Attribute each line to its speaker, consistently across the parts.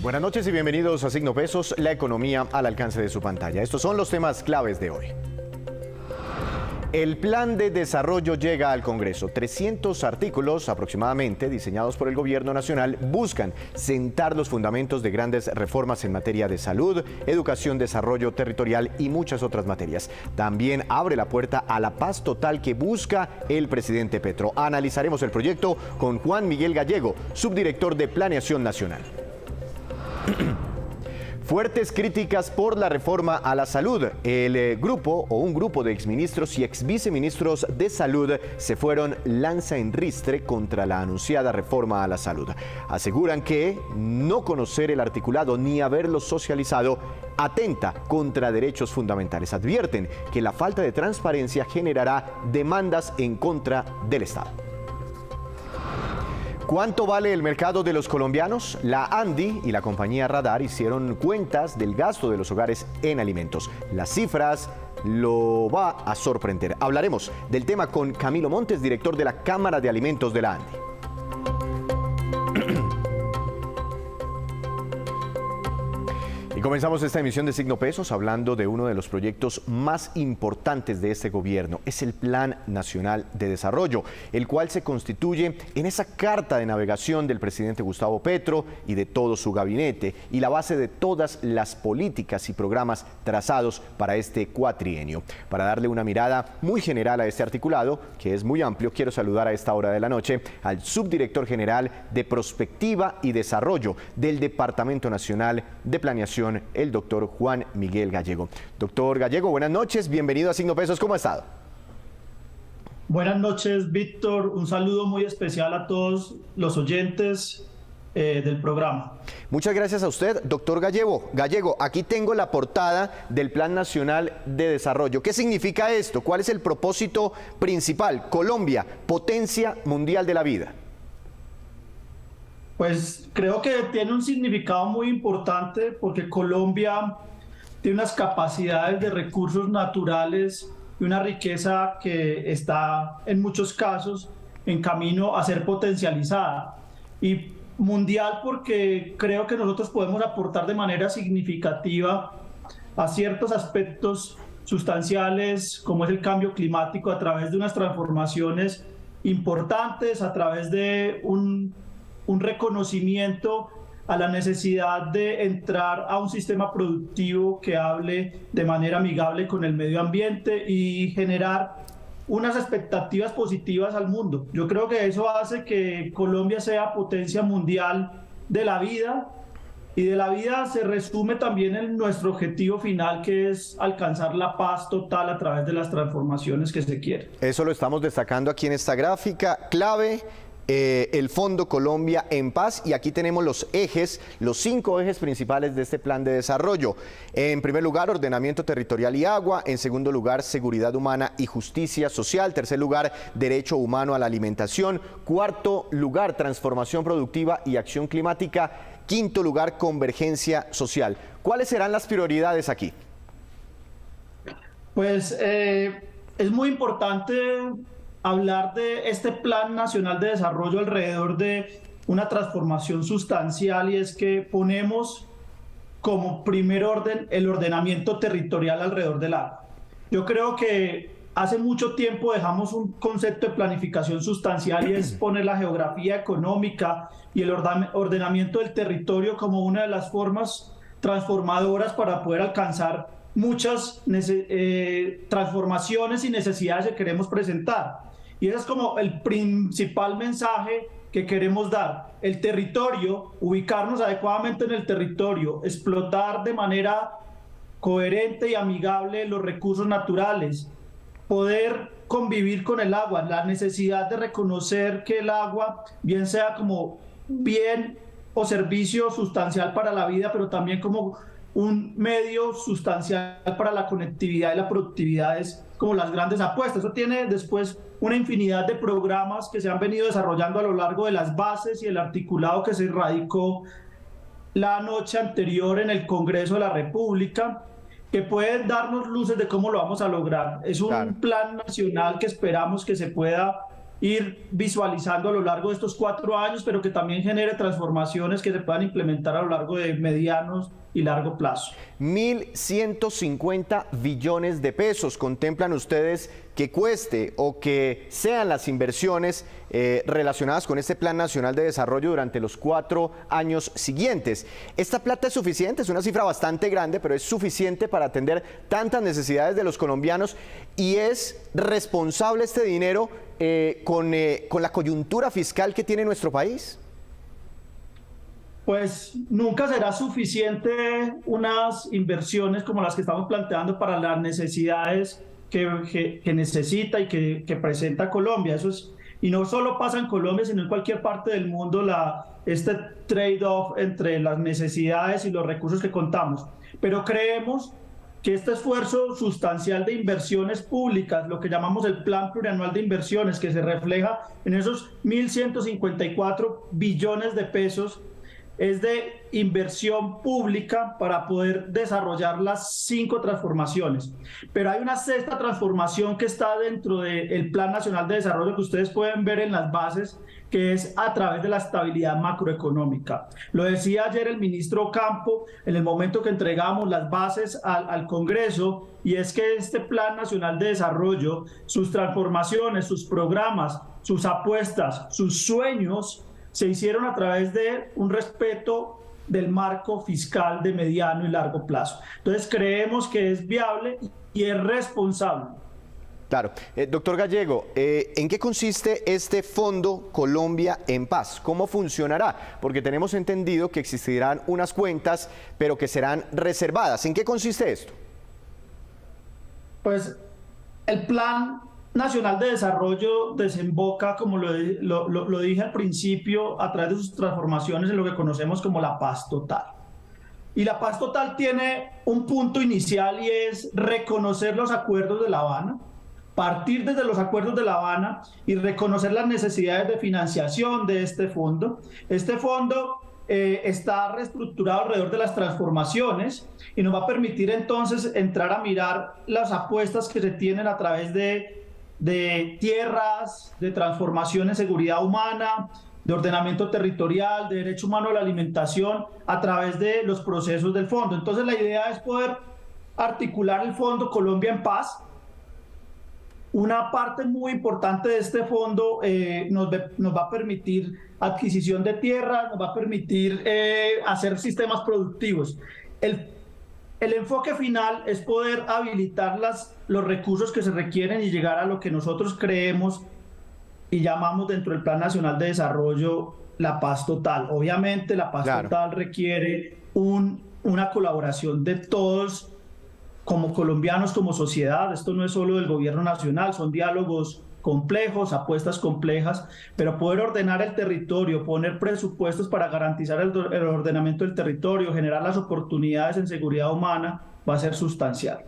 Speaker 1: Buenas noches y bienvenidos a Signo Pesos, la economía al alcance de su pantalla. Estos son los temas claves de hoy. El plan de desarrollo llega al Congreso. 300 artículos aproximadamente diseñados por el Gobierno Nacional buscan sentar los fundamentos de grandes reformas en materia de salud, educación, desarrollo territorial y muchas otras materias. También abre la puerta a la paz total que busca el presidente Petro. Analizaremos el proyecto con Juan Miguel Gallego, subdirector de Planeación Nacional. Fuertes críticas por la reforma a la salud. Un grupo de exministros y exviceministros de salud se fueron lanza en ristre contra la anunciada reforma a la salud. Aseguran que no conocer el articulado ni haberlo socializado atenta contra derechos fundamentales. Advierten que la falta de transparencia generará demandas en contra del Estado. ¿Cuánto vale el mercado de los colombianos? La ANDI y la compañía Radar hicieron cuentas del gasto de los hogares en alimentos. Las cifras lo va a sorprender. Hablaremos del tema con Camilo Montes, director de la Cámara de Alimentos de la ANDI. Y comenzamos esta emisión de Signo Pesos hablando de uno de los proyectos más importantes de este gobierno. Es el Plan Nacional de Desarrollo, el cual se constituye en esa carta de navegación del presidente Gustavo Petro y de todo su gabinete y la base de todas las políticas y programas trazados para este cuatrienio. Para darle una mirada muy general a este articulado, que es muy amplio, quiero saludar a esta hora de la noche al subdirector general de Prospectiva y Desarrollo del Departamento Nacional de Planeación, el doctor Juan Miguel Gallego. Doctor Gallego, buenas noches, bienvenido a Signo Pesos, ¿cómo ha estado?
Speaker 2: Buenas noches, Víctor, un saludo muy especial a todos los oyentes del programa.
Speaker 1: Muchas gracias a usted, doctor Gallego. Aquí tengo la portada del Plan Nacional de Desarrollo. ¿Qué significa esto? ¿Cuál es el propósito principal? Colombia, potencia mundial de la vida.
Speaker 2: Pues creo que tiene un significado muy importante porque Colombia tiene unas capacidades de recursos naturales y una riqueza que está en muchos casos en camino a ser potencializada. Y mundial porque creo que nosotros podemos aportar de manera significativa a ciertos aspectos sustanciales como es el cambio climático a través de unas transformaciones importantes, a través de un reconocimiento a la necesidad de entrar a un sistema productivo que hable de manera amigable con el medio ambiente y generar unas expectativas positivas al mundo. Yo creo que eso hace que Colombia sea potencia mundial de la vida, y de la vida se resume también en nuestro objetivo final, que es alcanzar la paz total a través de las transformaciones que se quieren.
Speaker 1: Eso lo estamos destacando aquí en esta gráfica clave. El Fondo Colombia en Paz, y aquí tenemos los ejes, los 5 ejes principales de este plan de desarrollo. En primer lugar, ordenamiento territorial y agua. En segundo lugar, seguridad humana y justicia social. Tercer lugar, derecho humano a la alimentación. Cuarto lugar, transformación productiva y acción climática. Quinto lugar, convergencia social. ¿Cuáles serán las prioridades aquí?
Speaker 2: Pues es muy importante hablar de este Plan Nacional de Desarrollo alrededor de una transformación sustancial, y es que ponemos como primer orden el ordenamiento territorial alrededor del agua. Yo creo que hace mucho tiempo dejamos un concepto de planificación sustancial, y es poner la geografía económica y el ordenamiento del territorio como una de las formas transformadoras para poder alcanzar muchas transformaciones y necesidades que queremos presentar. Y ese es como el principal mensaje que queremos dar. El territorio, ubicarnos adecuadamente en el territorio, explotar de manera coherente y amigable los recursos naturales, poder convivir con el agua, la necesidad de reconocer que el agua, bien sea como bien o servicio sustancial para la vida, pero también como un medio sustancial para la conectividad y la productividad, es como las grandes apuestas. Eso tiene después una infinidad de programas que se han venido desarrollando a lo largo de las bases y el articulado que se radicó la noche anterior en el Congreso de la República, que pueden darnos luces de cómo lo vamos a lograr. Es un plan nacional que esperamos que se pueda ir visualizando a lo largo de estos 4 años, pero que también genere transformaciones que se puedan implementar a lo largo de medianos y largo plazo.
Speaker 1: 1.150 billones de pesos contemplan ustedes que cueste o que sean las inversiones relacionadas con este Plan Nacional de Desarrollo durante los 4 años siguientes. ¿Esta plata es suficiente? Es una cifra bastante grande, pero es suficiente para atender tantas necesidades de los colombianos, y es responsable este dinero con la coyuntura fiscal que tiene nuestro país.
Speaker 2: Pues nunca será suficiente unas inversiones como las que estamos planteando para las necesidades que necesita y que presenta Colombia. Eso es, y no solo pasa en Colombia, sino en cualquier parte del mundo, este trade-off entre las necesidades y los recursos que contamos. Pero creemos que este esfuerzo sustancial de inversiones públicas, lo que llamamos el Plan Plurianual de Inversiones, que se refleja en esos 1.154 billones de pesos, es de inversión pública para poder desarrollar las 5 transformaciones. Pero hay una 6ª transformación que está dentro del Plan Nacional de Desarrollo, que ustedes pueden ver en las bases, que es a través de la estabilidad macroeconómica. Lo decía ayer el ministro Campo en el momento que entregamos las bases al Congreso, y es que este Plan Nacional de Desarrollo, sus transformaciones, sus programas, sus apuestas, sus sueños, se hicieron a través de un respeto del marco fiscal de mediano y largo plazo. Entonces creemos que es viable y es responsable.
Speaker 1: Claro. Doctor Gallego, ¿en qué consiste este Fondo Colombia en Paz? ¿Cómo funcionará? Porque tenemos entendido que existirán unas cuentas, pero que serán reservadas. ¿En qué consiste esto?
Speaker 2: Pues el Plan Nacional de Desarrollo desemboca, como lo dije al principio, a través de sus transformaciones en lo que conocemos como la paz total. Y la paz total tiene un punto inicial, y es reconocer los acuerdos de La Habana, partir desde los acuerdos de La Habana y reconocer las necesidades de financiación de este fondo. Este fondo está reestructurado alrededor de las transformaciones y nos va a permitir entonces entrar a mirar las apuestas que se tienen a través de tierras, de transformación en seguridad humana, de ordenamiento territorial, de derecho humano a la alimentación, a través de los procesos del fondo. Entonces la idea es poder articular el Fondo Colombia en Paz. Una parte muy importante de este fondo nos va a permitir adquisición de tierra, nos va a permitir hacer sistemas productivos. El enfoque final es poder habilitar los recursos que se requieren y llegar a lo que nosotros creemos y llamamos dentro del Plan Nacional de Desarrollo la paz total. Obviamente la paz total requiere una colaboración de todos, como colombianos, como sociedad. Esto no es solo del gobierno nacional, son diálogos complejos, apuestas complejas, pero poder ordenar el territorio, poner presupuestos para garantizar el ordenamiento del territorio, generar las oportunidades en seguridad humana, va a ser sustancial.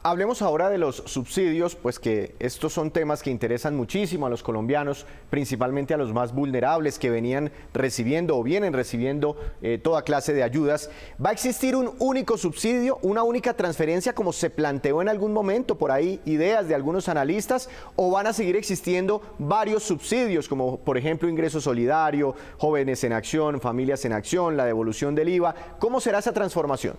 Speaker 1: Hablemos ahora de los subsidios, pues que estos son temas que interesan muchísimo a los colombianos, principalmente a los más vulnerables que venían recibiendo o vienen recibiendo toda clase de ayudas. ¿Va a existir un único subsidio, una única transferencia como se planteó en algún momento, por ahí ideas de algunos analistas, o van a seguir existiendo varios subsidios como por ejemplo ingreso solidario, jóvenes en acción, familias en acción, la devolución del IVA? ¿Cómo será esa transformación?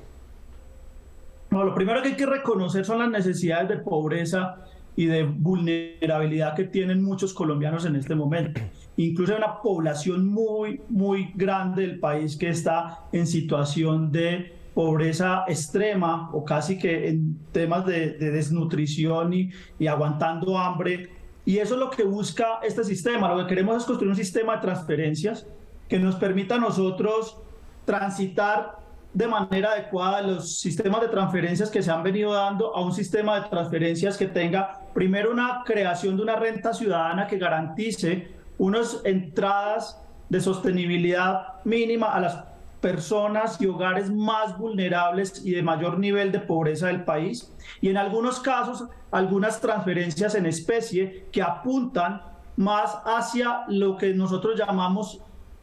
Speaker 2: No, lo primero que hay que reconocer son las necesidades de pobreza y de vulnerabilidad que tienen muchos colombianos en este momento. Incluso hay una población muy grande del país que está en situación de pobreza extrema o casi que en temas de desnutrición y aguantando hambre. Y eso es lo que busca este sistema. Lo que queremos es construir un sistema de transferencias que nos permita a nosotros transitar de manera adecuada los sistemas de transferencias que se han venido dando a un sistema de transferencias que tenga primero una creación de una renta ciudadana que garantice unas entradas de sostenibilidad mínima a las personas y hogares más vulnerables y de mayor nivel de pobreza del país, y en algunos casos algunas transferencias en especie que apuntan más hacia lo que nosotros llamamos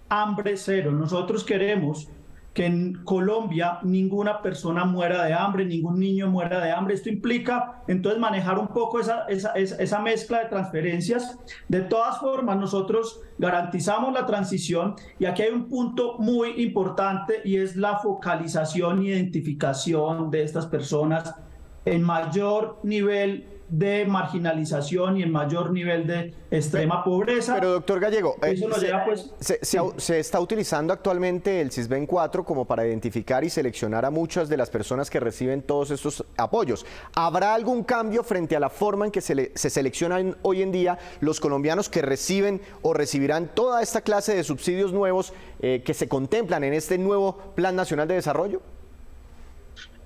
Speaker 2: hambre cero. Nosotros queremos que en Colombia ninguna persona muera de hambre, ningún niño muera de hambre. Esto implica entonces manejar un poco esa mezcla de transferencias. De todas formas, nosotros garantizamos la transición y aquí hay un punto muy importante y es la focalización e identificación de estas personas en mayor nivel de marginalización y en mayor nivel de extrema pobreza.
Speaker 1: Pero doctor Gallego,
Speaker 2: eso nos lleva, pues,
Speaker 1: se está utilizando actualmente el SISBEN 4 como para identificar y seleccionar a muchas de las personas que reciben todos estos apoyos. ¿Habrá algún cambio frente a la forma en que se seleccionan hoy en día los colombianos que reciben o recibirán toda esta clase de subsidios nuevos que se contemplan en este nuevo Plan Nacional de Desarrollo?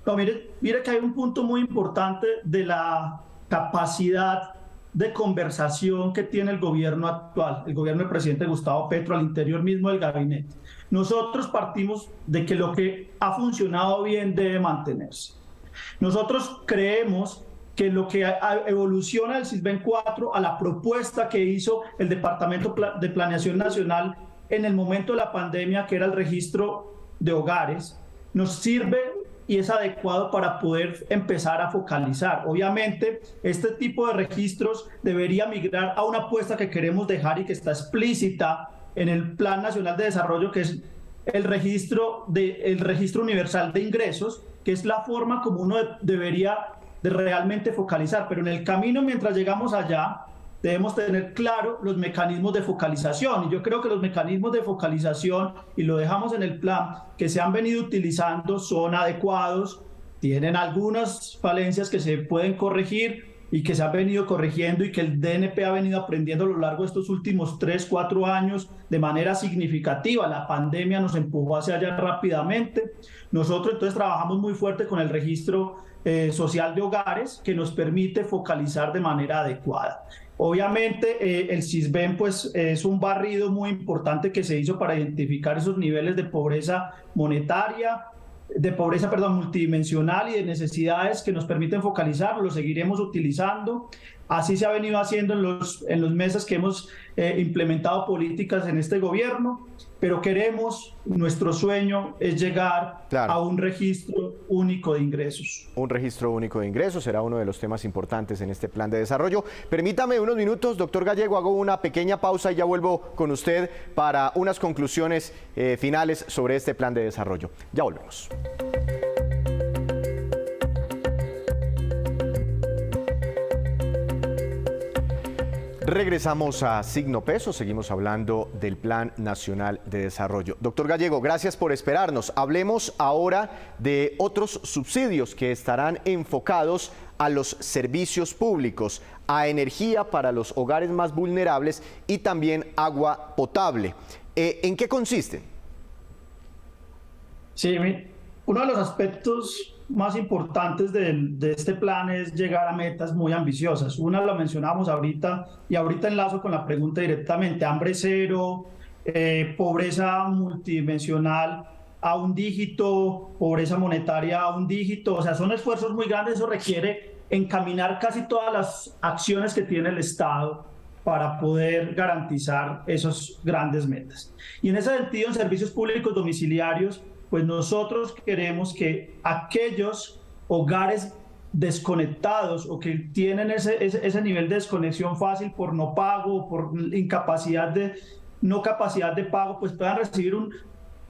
Speaker 2: No, mire que hay un punto muy importante de la capacidad de conversación que tiene el gobierno actual, el gobierno del presidente Gustavo Petro al interior mismo del gabinete. Nosotros partimos de que lo que ha funcionado bien debe mantenerse. Nosotros creemos que lo que evoluciona del SISBEN 4 a la propuesta que hizo el Departamento de Planeación Nacional en el momento de la pandemia, que era el registro de hogares, nos sirve y es adecuado para poder empezar a focalizar. Obviamente, este tipo de registros debería migrar a una apuesta que queremos dejar y que está explícita en el Plan Nacional de Desarrollo, que es el registro universal de ingresos, que es la forma como uno debería de realmente focalizar. Pero en el camino, mientras llegamos allá, debemos tener claro los mecanismos de focalización. Y yo creo que los mecanismos de focalización, y lo dejamos en el plan, que se han venido utilizando son adecuados, tienen algunas falencias que se pueden corregir y que se han venido corrigiendo y que el DNP ha venido aprendiendo a lo largo de estos últimos 3, 4 años de manera significativa. La pandemia nos empujó hacia allá rápidamente. Nosotros entonces trabajamos muy fuerte con el registro social de hogares, que nos permite focalizar de manera adecuada. Obviamente el SISBEN pues, es un barrido muy importante que se hizo para identificar esos niveles de pobreza monetaria, multidimensional y de necesidades que nos permiten focalizar. Lo seguiremos utilizando. Así se ha venido haciendo en los meses que hemos implementado políticas en este gobierno, pero nuestro sueño es llegar a un registro único de ingresos.
Speaker 1: Un registro único de ingresos será uno de los temas importantes en este plan de desarrollo. Permítame unos minutos, doctor Gallego, hago una pequeña pausa y ya vuelvo con usted para unas conclusiones finales sobre este plan de desarrollo. Ya volvemos. Regresamos a Signo Peso, seguimos hablando del Plan Nacional de Desarrollo. Doctor Gallego, gracias por esperarnos. Hablemos ahora de otros subsidios que estarán enfocados a los servicios públicos, a energía para los hogares más vulnerables y también agua potable. ¿En qué consisten?
Speaker 2: Sí, uno de los aspectos más importantes de este plan es llegar a metas muy ambiciosas. Una la mencionamos ahorita y ahorita enlazo con la pregunta directamente: hambre cero, pobreza multidimensional a un dígito, pobreza monetaria a un dígito. O sea, son esfuerzos muy grandes. Eso requiere encaminar casi todas las acciones que tiene el Estado para poder garantizar esas grandes metas. Y en ese sentido, en servicios públicos domiciliarios, pues nosotros queremos que aquellos hogares desconectados o que tienen ese nivel de desconexión fácil por no pago, por no capacidad de pago, pues puedan recibir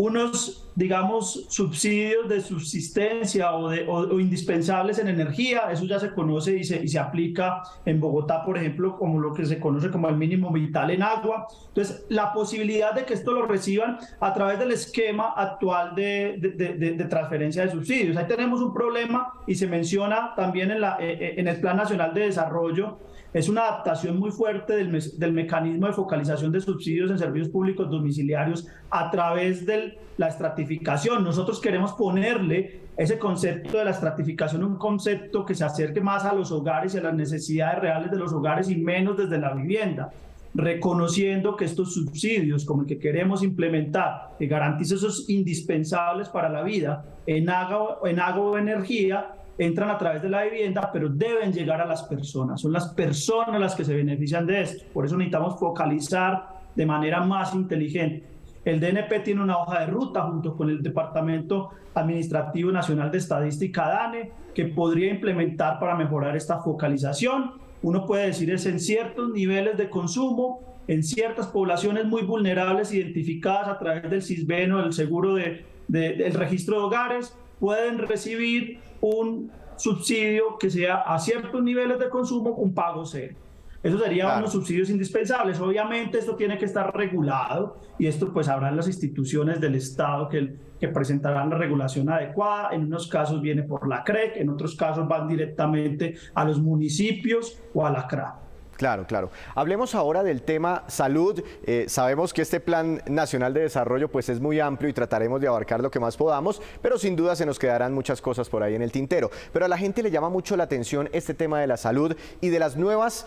Speaker 2: unos, digamos, subsidios de subsistencia o indispensables en energía. Eso ya se conoce y se aplica en Bogotá, por ejemplo, como lo que se conoce como el mínimo vital en agua. Entonces, la posibilidad de que esto lo reciban a través del esquema actual de transferencia de subsidios. Ahí tenemos un problema y se menciona también en el Plan Nacional de Desarrollo. Es una adaptación muy fuerte del mecanismo de focalización de subsidios en servicios públicos domiciliarios a través de la estratificación. Nosotros queremos ponerle ese concepto de la estratificación, un concepto que se acerque más a los hogares y a las necesidades reales de los hogares y menos desde la vivienda, reconociendo que estos subsidios, como el que queremos implementar, que garantice esos indispensables para la vida en agua o energía, entran a través de la vivienda, pero deben llegar a las personas. Son las personas las que se benefician de esto. Por eso necesitamos focalizar de manera más inteligente. El DNP tiene una hoja de ruta junto con el Departamento Administrativo Nacional de Estadística, DANE, que podría implementar para mejorar esta focalización. Uno puede decir es en ciertos niveles de consumo, en ciertas poblaciones muy vulnerables identificadas a través del SISBEN o del seguro del registro de hogares, pueden recibir un subsidio que sea a ciertos niveles de consumo un pago cero. Eso serían unos subsidios indispensables. Obviamente esto tiene que estar regulado y esto pues habrán las instituciones del Estado que presentarán la regulación adecuada. En unos casos viene por la CREC, en otros casos van directamente a los municipios o a la CRA.
Speaker 1: Claro, claro. Hablemos ahora del tema salud. Sabemos que este Plan Nacional de Desarrollo pues es muy amplio y trataremos de abarcar lo que más podamos, pero sin duda se nos quedarán muchas cosas por ahí en el tintero. Pero a la gente le llama mucho la atención este tema de la salud y de las nuevas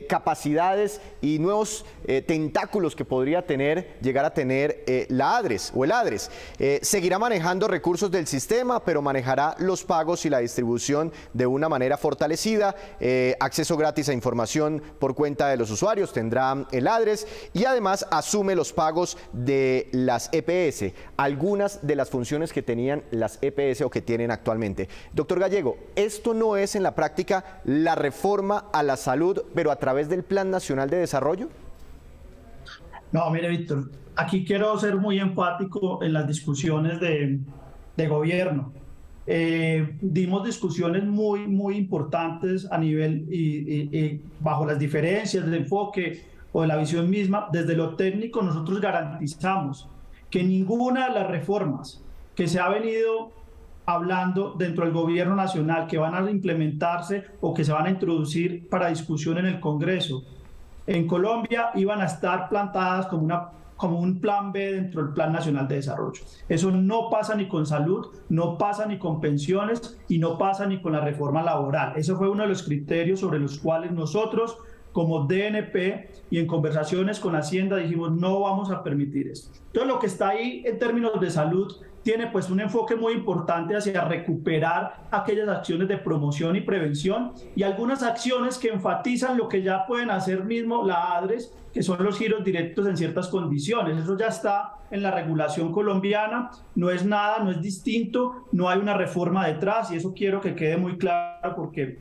Speaker 1: capacidades y nuevos tentáculos que podría llegar a tener la ADRES o el ADRES. Seguirá manejando recursos del sistema, pero manejará los pagos y la distribución de una manera fortalecida, acceso gratis a información por cuenta de los usuarios, tendrá el ADRES y además asume los pagos de las EPS, algunas de las funciones que tenían las EPS o que tienen actualmente. Doctor Gallego, ¿esto no es en la práctica la reforma a la salud, pero a través del Plan Nacional de Desarrollo?
Speaker 2: No, mire, Víctor, aquí quiero ser muy enfático en las discusiones de gobierno. Dimos discusiones muy importantes a nivel y bajo las diferencias del enfoque o de la visión misma. Desde lo técnico nosotros garantizamos que ninguna de las reformas que se ha venido hablando dentro del gobierno nacional que van a implementarse o que se van a introducir para discusión en el Congreso en Colombia iban a estar plantadas como un plan B dentro del Plan Nacional de Desarrollo. Eso no pasa ni con salud, no pasa ni con pensiones y no pasa ni con la reforma laboral. Eso fue uno de los criterios sobre los cuales nosotros, como DNP y en conversaciones con Hacienda, dijimos no vamos a permitir esto. Entonces lo que está ahí en términos de salud tiene pues un enfoque muy importante hacia recuperar aquellas acciones de promoción y prevención y algunas acciones que enfatizan lo que ya pueden hacer mismo la ADRES, que son los giros directos en ciertas condiciones. Eso ya está en la regulación colombiana, no es nada, no es distinto, no hay una reforma detrás y eso quiero que quede muy claro porque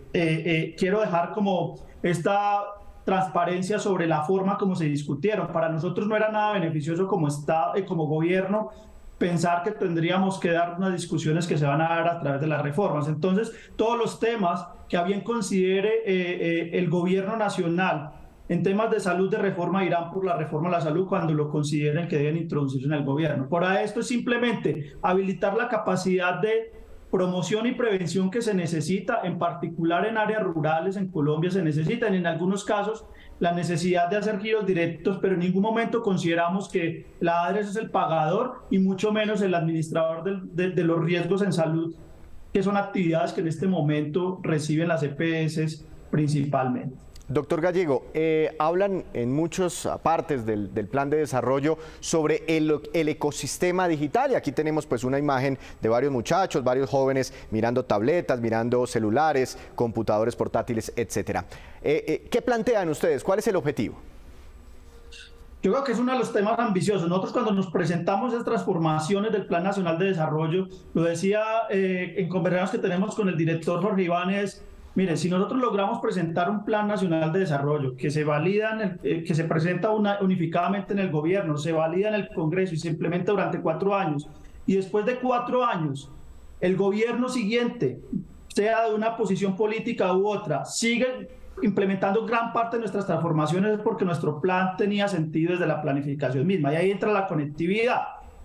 Speaker 2: quiero dejar como esta transparencia sobre la forma como se discutieron. Para nosotros no era nada beneficioso como gobierno pensar que tendríamos que dar unas discusiones que se van a dar a través de las reformas. Entonces, todos los temas que a bien considere el gobierno nacional en temas de salud de reforma irán por la reforma a la salud cuando lo consideren que deben introducirse en el gobierno. Para esto es simplemente habilitar la capacidad de promoción y prevención que se necesita, en particular en áreas rurales en Colombia se necesitan, en algunos casos la necesidad de hacer giros directos, pero en ningún momento consideramos que la ADRES es el pagador y mucho menos el administrador de los riesgos en salud, que son actividades que en este momento reciben las EPS principalmente.
Speaker 1: Doctor Gallego, hablan en muchas partes del plan de desarrollo sobre el ecosistema digital y aquí tenemos pues una imagen de varios muchachos, varios jóvenes mirando tabletas, mirando celulares, computadores portátiles, etcétera. ¿Qué plantean ustedes? ¿Cuál es el objetivo?
Speaker 2: Yo creo que es uno de los temas ambiciosos. Nosotros cuando nos presentamos esas transformaciones del Plan Nacional de Desarrollo, lo decía en conversaciones que tenemos con el director Jorge Ibáñez. Mire, si nosotros logramos presentar un Plan Nacional de Desarrollo que se valida, que se presenta unificadamente en el gobierno, se valida en el Congreso y se implementa durante 4 años, y después de 4 años el gobierno siguiente, sea de una posición política u otra, sigue implementando gran parte de nuestras transformaciones, es porque nuestro plan tenía sentido desde la planificación misma, y ahí entra la conectividad.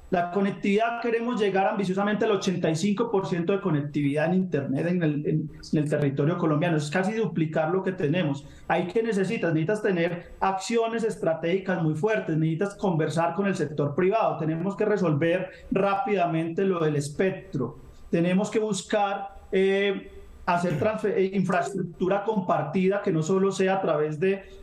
Speaker 2: La conectividad, queremos llegar ambiciosamente al 85% de conectividad en Internet en el territorio colombiano. Es casi duplicar lo que tenemos. ¿Ahí qué necesitas? Necesitas tener acciones estratégicas muy fuertes, necesitas conversar con el sector privado, tenemos que resolver rápidamente lo del espectro, tenemos que buscar hacer infraestructura compartida que no solo sea a través de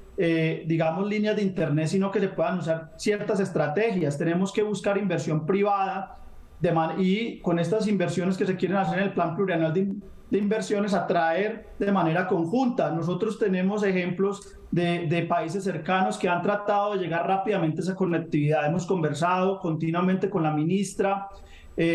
Speaker 2: digamos, líneas de Internet, sino que se puedan usar ciertas estrategias. Tenemos que buscar inversión privada y con estas inversiones que se quieren hacer en el Plan Plurianual de inversiones a traer de manera conjunta. Nosotros tenemos ejemplos de países cercanos que han tratado de llegar rápidamente a esa conectividad. Hemos conversado continuamente con la ministra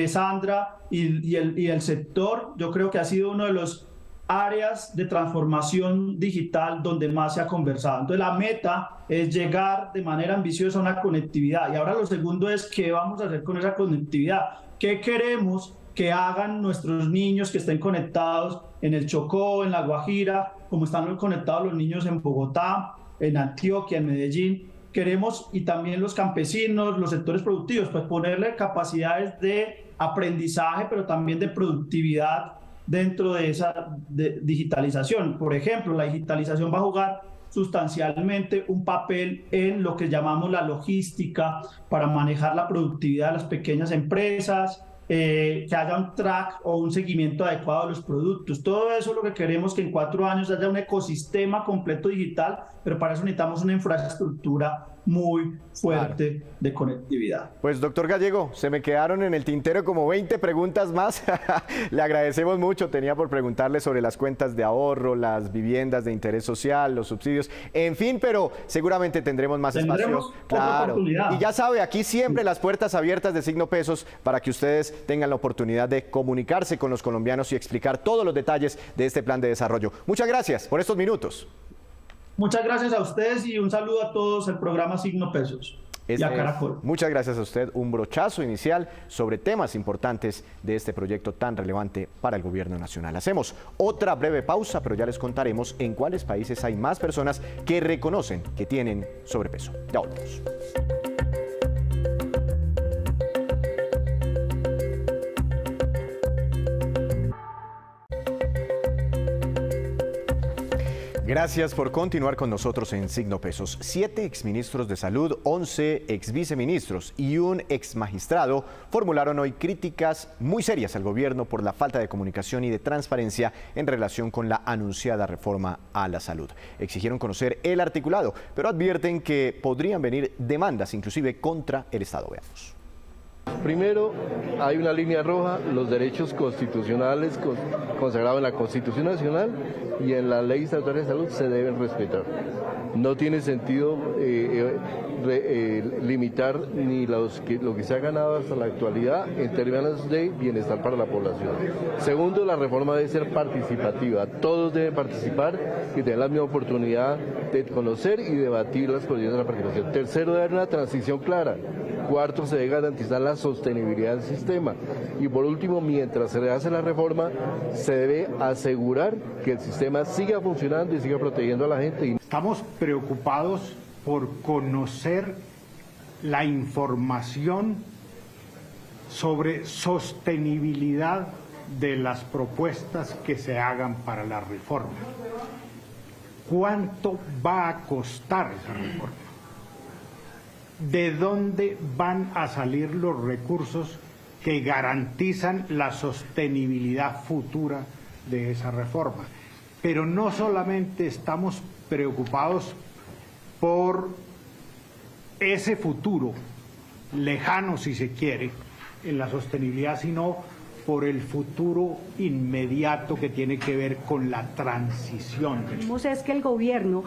Speaker 2: Sandra y el sector. Yo creo que ha sido uno de los áreas de transformación digital donde más se ha conversado. Entonces la meta es llegar de manera ambiciosa a una conectividad. Y ahora lo segundo es qué vamos a hacer con esa conectividad. ¿Qué queremos que hagan nuestros niños que estén conectados en el Chocó, en La Guajira, como están conectados los niños en Bogotá, en Antioquia, en Medellín? Queremos, y también los campesinos, los sectores productivos, pues ponerle capacidades de aprendizaje, pero también de productividad dentro de esa digitalización. Por ejemplo, la digitalización va a jugar sustancialmente un papel en lo que llamamos la logística para manejar la productividad de las pequeñas empresas, que haya un track o un seguimiento adecuado de los productos. Todo eso es lo que queremos, que en 4 años haya un ecosistema completo digital, pero para eso necesitamos una infraestructura muy fuerte de conectividad.
Speaker 1: Pues doctor Gallego, se me quedaron en el tintero como 20 preguntas más. Le agradecemos mucho, tenía por preguntarle sobre las cuentas de ahorro, las viviendas de interés social, los subsidios, en fin, pero seguramente tendremos más espacio. Claro. Y ya sabe, aquí siempre las puertas abiertas de Signo Pesos para que ustedes tengan la oportunidad de comunicarse con los colombianos y explicar todos los detalles de este plan de desarrollo. Muchas gracias por estos minutos.
Speaker 2: Muchas gracias a ustedes y un saludo a todos el programa Signo Pesos y a Caracol.
Speaker 1: Muchas gracias a usted. Un brochazo inicial sobre temas importantes de este proyecto tan relevante para el gobierno nacional. Hacemos otra breve pausa, pero ya les contaremos en cuáles países hay más personas que reconocen que tienen sobrepeso. Ya volvemos. Gracias por continuar con nosotros en Signo Pesos. 7 exministros de salud, 11 exviceministros y un exmagistrado formularon hoy críticas muy serias al gobierno por la falta de comunicación y de transparencia en relación con la anunciada reforma a la salud. Exigieron conocer el articulado, pero advierten que podrían venir demandas inclusive contra el Estado. Veamos.
Speaker 3: Primero, hay una línea roja, los derechos constitucionales consagrados en la Constitución Nacional y en la Ley Estatal de Salud se deben respetar. No tiene sentido limitar ni lo que se ha ganado hasta la actualidad en términos de bienestar para la población. Segundo, la reforma debe ser participativa. Todos deben participar y tener la misma oportunidad de conocer y debatir las condiciones de la participación. Tercero, debe haber una transición clara. Cuarto, se debe garantizar la sostenibilidad del sistema. Y por último, mientras se hace la reforma, se debe asegurar que el sistema siga funcionando y siga protegiendo a la gente.
Speaker 4: Estamos preocupados por conocer la información sobre sostenibilidad de las propuestas que se hagan para la reforma. ¿Cuánto va a costar esa reforma? ¿De dónde van a salir los recursos que garantizan la sostenibilidad futura de esa reforma? Pero no solamente estamos preocupados por ese futuro lejano, si se quiere, en la sostenibilidad, sino por el futuro inmediato que tiene que ver con la transición.
Speaker 5: Es que el gobierno,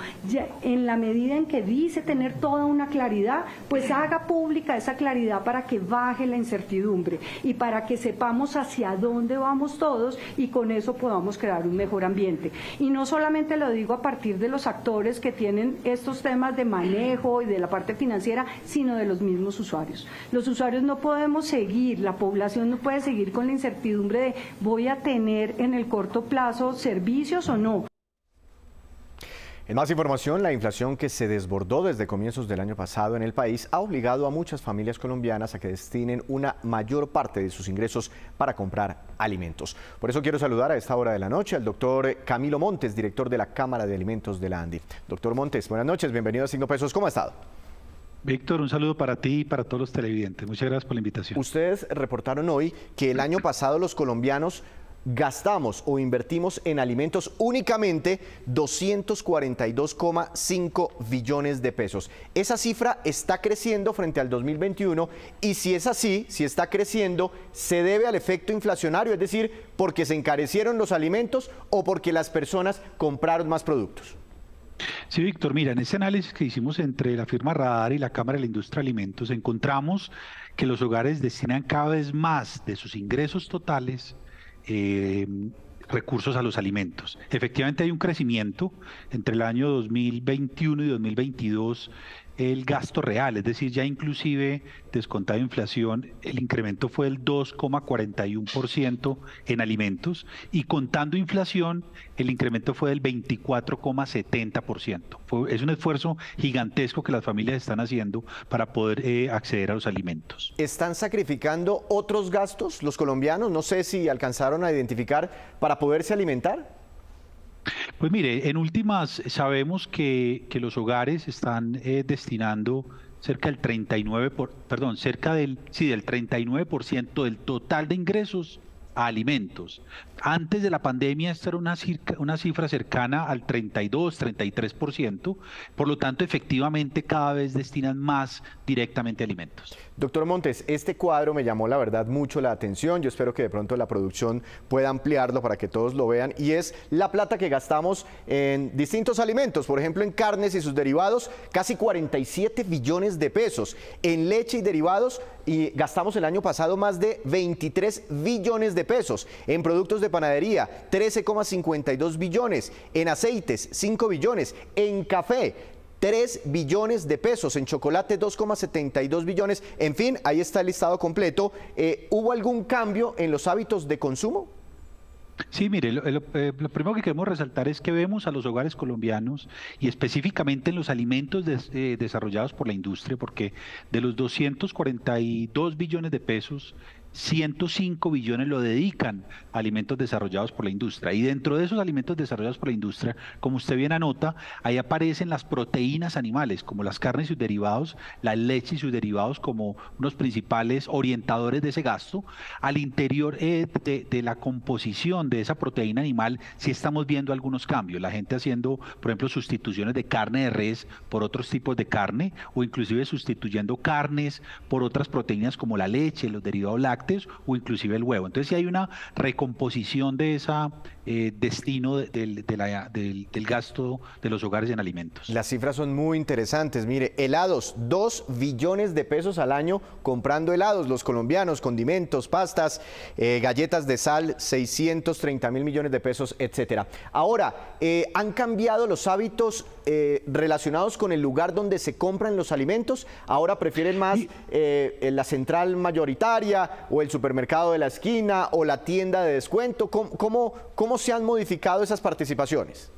Speaker 5: en la medida en que dice tener toda una claridad, pues haga pública esa claridad para que baje la incertidumbre y para que sepamos hacia dónde vamos todos y con eso podamos crear un mejor ambiente. Y no solamente lo digo a partir de los actores que tienen estos temas de manejo y de la parte financiera, sino de los mismos usuarios. Los usuarios no podemos seguir, la población no puede seguir con la incertidumbre de voy a tener en el corto plazo servicios o no.
Speaker 1: En más información, la inflación que se desbordó desde comienzos del año pasado en el país ha obligado a muchas familias colombianas a que destinen una mayor parte de sus ingresos para comprar alimentos. Por eso quiero saludar a esta hora de la noche al doctor Camilo Montes, director de la Cámara de Alimentos de la ANDI. Doctor Montes, buenas noches, bienvenido a Signo Pesos, ¿cómo ha estado?
Speaker 6: Víctor, un saludo para ti y para todos los televidentes. Muchas gracias por la invitación.
Speaker 1: Ustedes reportaron hoy que el año pasado los colombianos gastamos o invertimos en alimentos únicamente 242,5 billones de pesos. Esa cifra está creciendo frente al 2021 y si es así, si está creciendo, se debe al efecto inflacionario, es decir, porque se encarecieron los alimentos o porque las personas compraron más productos.
Speaker 6: Sí, Víctor, mira, en ese análisis que hicimos entre la firma Radar y la Cámara de la Industria de Alimentos, encontramos que los hogares destinan cada vez más de sus ingresos totales recursos a los alimentos. Efectivamente hay un crecimiento entre el año 2021 y 2022, el gasto real, es decir, ya inclusive descontado inflación, el incremento fue del 2,41% en alimentos y contando inflación, el incremento fue del 24,70%. Es un esfuerzo gigantesco que las familias están haciendo para poder acceder a los alimentos.
Speaker 1: ¿Están sacrificando otros gastos los colombianos? No sé si alcanzaron a identificar para poderse alimentar.
Speaker 6: Pues mire, en últimas sabemos que los hogares están destinando cerca del 39% del total de ingresos a alimentos. Antes de la pandemia esta era una cifra cercana al 32-33%, por lo tanto efectivamente cada vez destinan más directamente a alimentos.
Speaker 1: Doctor Montes, este cuadro me llamó la verdad mucho la atención, yo espero que de pronto la producción pueda ampliarlo para que todos lo vean, y es la plata que gastamos en distintos alimentos, por ejemplo en carnes y sus derivados, casi 47 billones de pesos, en leche y derivados, y gastamos el año pasado más de 23 billones de pesos, en productos de panadería 13,52 billones, en aceites 5 billones, en café 3 billones de pesos, en chocolate 2,72 billones, en fin, ahí está el listado completo. ¿Hubo algún cambio en los hábitos de consumo?
Speaker 6: Sí, mire, lo primero que queremos resaltar es que vemos a los hogares colombianos y específicamente en los alimentos desarrollados por la industria, porque de los 242 billones de pesos, 105 billones lo dedican a alimentos desarrollados por la industria. Y dentro de esos alimentos desarrollados por la industria, como usted bien anota, ahí aparecen las proteínas animales, como las carnes y sus derivados, la leche y sus derivados como unos principales orientadores de ese gasto. Al interior de la composición de esa proteína animal, sí estamos viendo algunos cambios. La gente haciendo, por ejemplo, sustituciones de carne de res por otros tipos de carne, o inclusive sustituyendo carnes por otras proteínas como la leche, los derivados lácteos, o inclusive el huevo. Entonces sí hay una recomposición de ese destino del gasto de los hogares en alimentos.
Speaker 1: Las cifras son muy interesantes. Mire, helados, 2 billones de pesos al año comprando helados. Los colombianos, condimentos, pastas, galletas de sal, 630.000 millones de pesos, etcétera. Ahora, ¿han cambiado los hábitos relacionados con el lugar donde se compran los alimentos? Ahora prefieren más la central mayoritaria o el supermercado de la esquina o la tienda de descuento. ¿Cómo se han modificado esas participaciones?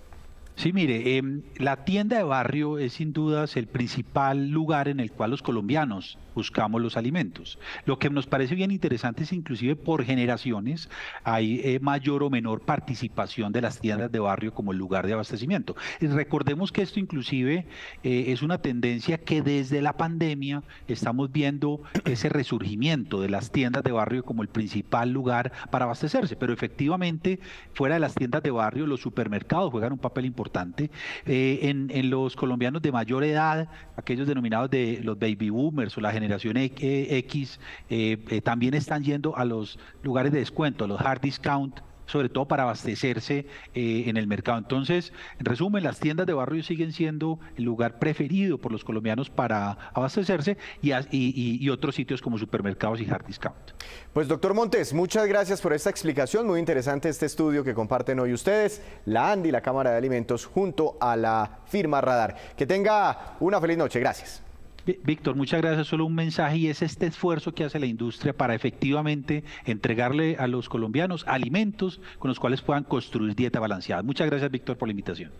Speaker 6: Sí, mire, la tienda de barrio es sin dudas el principal lugar en el cual los colombianos buscamos los alimentos. Lo que nos parece bien interesante es inclusive por generaciones hay mayor o menor participación de las tiendas de barrio como el lugar de abastecimiento. Y recordemos que esto inclusive es una tendencia que desde la pandemia estamos viendo ese resurgimiento de las tiendas de barrio como el principal lugar para abastecerse, pero efectivamente fuera de las tiendas de barrio los supermercados juegan un papel importante. En los colombianos de mayor edad, aquellos denominados de los baby boomers o la generación X, también están yendo a los lugares de descuento, a los hard discount, sobre todo para abastecerse en el mercado. Entonces, en resumen, las tiendas de barrio siguen siendo el lugar preferido por los colombianos para abastecerse y otros sitios como supermercados y hard discount.
Speaker 1: Pues doctor Montes, muchas gracias por esta explicación, muy interesante este estudio que comparten hoy ustedes, la ANDI, la Cámara de Alimentos, junto a la firma Radar. Que tenga una feliz noche, gracias.
Speaker 6: Víctor, muchas gracias. Solo un mensaje y es este esfuerzo que hace la industria para efectivamente entregarle a los colombianos alimentos con los cuales puedan construir dieta balanceada. Muchas gracias, Víctor, por la invitación.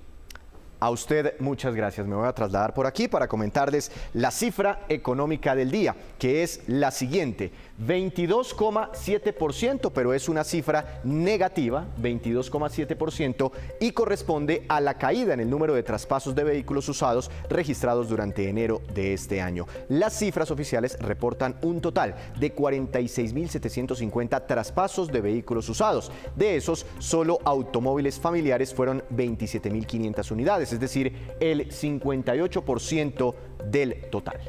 Speaker 1: A usted muchas gracias. Me voy a trasladar por aquí para comentarles la cifra económica del día, que es la siguiente: 22,7%, pero es una cifra negativa, 22,7%, y corresponde a la caída en el número de traspasos de vehículos usados registrados durante enero de este año. Las cifras oficiales reportan un total de 46.750 traspasos de vehículos usados. De esos, solo automóviles familiares fueron 27.500 unidades, es decir, el 58% del total.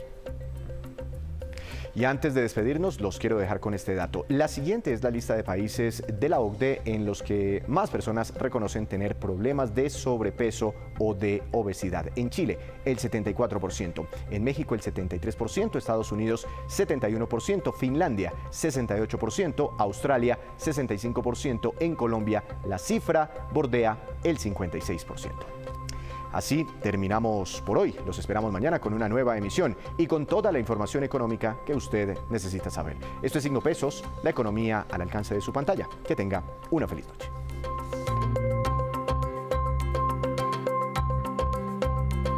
Speaker 1: Y antes de despedirnos, los quiero dejar con este dato. La siguiente es la lista de países de la OCDE en los que más personas reconocen tener problemas de sobrepeso o de obesidad. En Chile, el 74%, en México el 73%, Estados Unidos 71%, Finlandia 68%, Australia 65%, en Colombia la cifra bordea el 56%. Así terminamos por hoy. Los esperamos mañana con una nueva emisión y con toda la información económica que usted necesita saber. Esto es Signo Pesos, la economía al alcance de su pantalla. Que tenga una feliz noche.